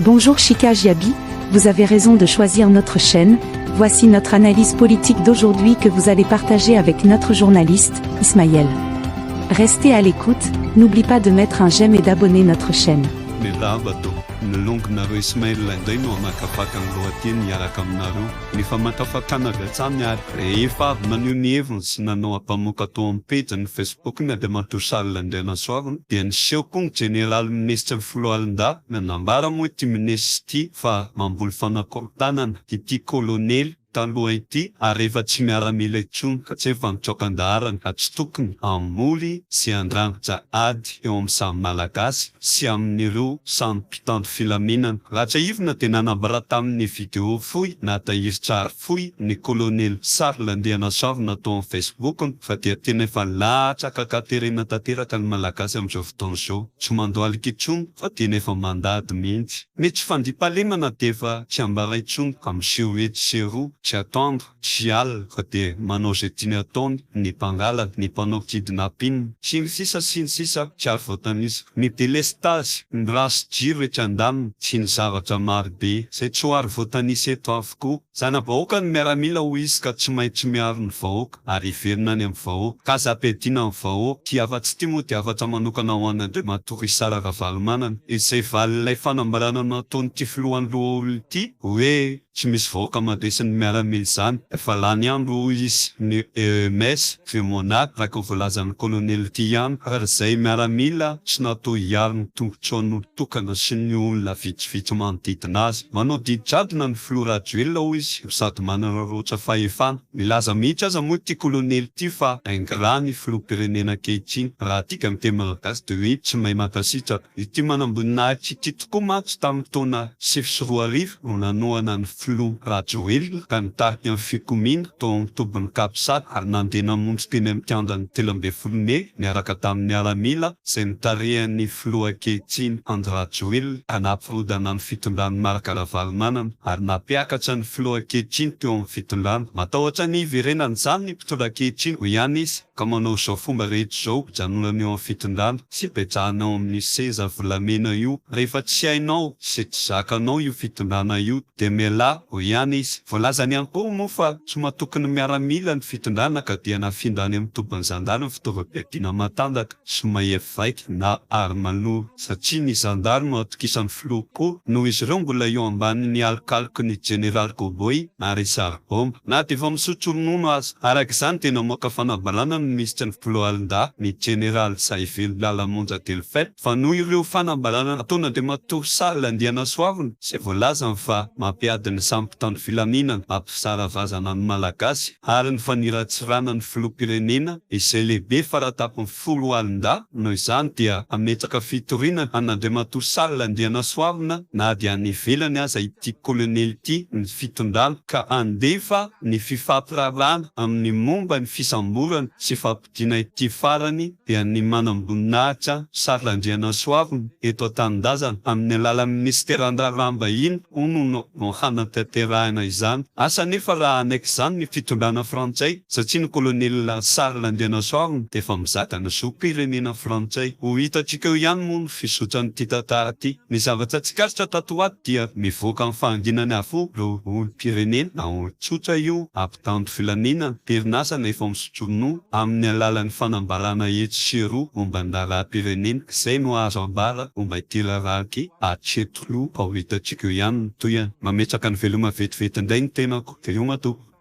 Bonjour Chika Giabi, vous avez raison de choisir notre chaîne. Voici notre analyse politique d'aujourd'hui que vous allez partager avec notre journaliste, Ismaël. Restez à l'écoute, n'oublie pas de mettre un j'aime et d'abonner notre chaîne. Nilongonareo Ismail indray no hamakapaka ny lohateny miaraka aminareo ny famakafakana gatsamy ary rehefa avy maneho ny heviny sy nanao ampamoaka tao amin'ny pejy ny Facebook ny ade matosarila andriana soavina dia niseho koa ny generaly minisitra Filohalinda nanambara moa ity minisitra ity fa mamboly fanakorontanana ity kolonely taloha ity ary efa tsy miaramila intsony ka tsy efa mitsokan-daharana ka tsy tokony hamoly sy handrangitra ady eo amin'ny samy malagasy sy amin'ireo samy mpitandro filaminana. Raha ivona dia nanambara tamin'ny video fohy na tahiry tsara fohy ny kolonely Sarila Andriana Soavina tao amin'ny Facebook fa dia tena efa latsaka katerina tanteraka ny malagasy amin'izao fotoana izao. Tsy mandohalika intsony fa tena efa mandady mihitsy. Mety fandriampahalemana dia efa tsy ambara intsony ka miseho etsy sy eroa. Tsy attendre, tsy alina fa dia manao izay tiany ataony ny mpangalana, ny mpanao kidnapping, sy ny sisa tsy ary voatanisa. Ny délestage, ny rasy jiro rehetra andamina, sy ny zavatra maro be izay tsy ho ary voatanisa eto avokoa. Zana-vahoaka ny miaramila hoy izy ka tsy maintsy miaro ny vahoaka ary hiverina any amin'ny vahoaka. Ka zapediana amin'ny vahoaka, ty afa-tsy ty moa dia afatra manokana ho an'Andriamatoa Risara Ravalomanana. Izay valilay fanambarana nataony'ity filohan'ny loha ity hoe tsy misy vahoaka mandresy ny miaramila izany. Efa lany andro hoy izy ny EMS Vemonac raha ka voalazan'ny kolonely ity ihany ary izay miaramila tsy natao hiaro ny tombotsoan'ny olon-tokana sy ny olona vitsivitsy manodidina azy. Manao didy-jadona ny Filoha Rajoelina hoy izy sady manana rotra fahefana. Milaza mihitsy aza moa ity kolonely ity fa aingirany filoham-pirenena ankehitriny. Raha tika miteny malagasy dia hoe tsy mahay mankasitraka. Ity manam-boninahitra ity tokoa mantsy tamin'ny taona 2010 no nanohana ny Filoha Rajoelina ka nitarika ny fikomiana tao amin'ny tobin'ny Kapisary ary nandeha namonjy teny amin'ny kianjan'ny 13 Mey niaraka tamin'ny miaramila izay nitarehan'ny Filoha ankehitriny Andry Rajoelina ka nampirodana ny fitondrany Marc Ravalomanana ary nampiakatra ny Filoha ankehitriny teo amin'ny fitondrana. Matahotra ny iverenany izany ny mpitondra ankehitriny ho ihany izy ka manao izao fomba rehetra izao janonany eo amin'ny fitondrana sy ipetrahanao amin'ny seza volamena io. Rehefa tsy hainao sy tsy zakanao io fitondrana io dia miala ho ihany izy. Voalazany ihany koa moa fa tsy matokony miaramila ny fitondrana ka dia nafindrany amin'ny tobin'ny zandarina fitaovam-piadiana matandaka sy mahevivaika na ary manohy satria ny zandarina no atokisan'ny Filoha koa noho izy ireo mbola eo ambanin'ny alokaloky ny General Goboy ary Saribomba na dia efa misotro ronono aza. Araka izany dia namoaka fanambarana ny minisitry ny Filohalinda ny General Saivelo Lalamonja Delfait fa noho ireo fanambarana nataon'Andriamatoa Sarila Andriana Soavina izay voalazany fa mampiady ny samy mpitandro filaminana mampisara vazana ny malagasy ary ny faniratsirana ny filoham-pirenena izay lehibe faratapon'ny Filohalinda. Noho izany dia ametraka fitoriana an'Andriamatoa Sarila Andriana Soavina na dia any ivelany aza ity kolonely ity ny fitondrana ka andefa ny fifampirarana amin'ny momba ny fisamborana sy fampidiana ity farany dia ny manam-boninahitra Sarila Andriana Soavina eto an-tanindrazana amin'ny alalan'ny ministera an-draharaha-mbahiny no hanatanterahana izany. Asa nefa raha anaiky izany ny fitondrana frantsay satria ny kolonely Sarila Andriana Soavina dia efa mizaka ny zokim-pirenena frantsay. Ho hitantsika eo ihany moa ny fizotrany'ity tantara ity. Ny zavatra tsikasitra tato ato dia mivoaka amin'ny fahanginany avoa ireo olom-pirenena na olon-tsotra io ampitandro filaminana perinasana efa misotro ronono amin'ny alalan'ny fanambarana etsy sy eroa momba ny raharaham-pirenena. Izay no azo ambara momba ity raharaha ity hatreto loha. Ho hitantsika eo ihany ny toyany. Mametraka ny veloma vetivety indray ny tenako. Veloma tompoko.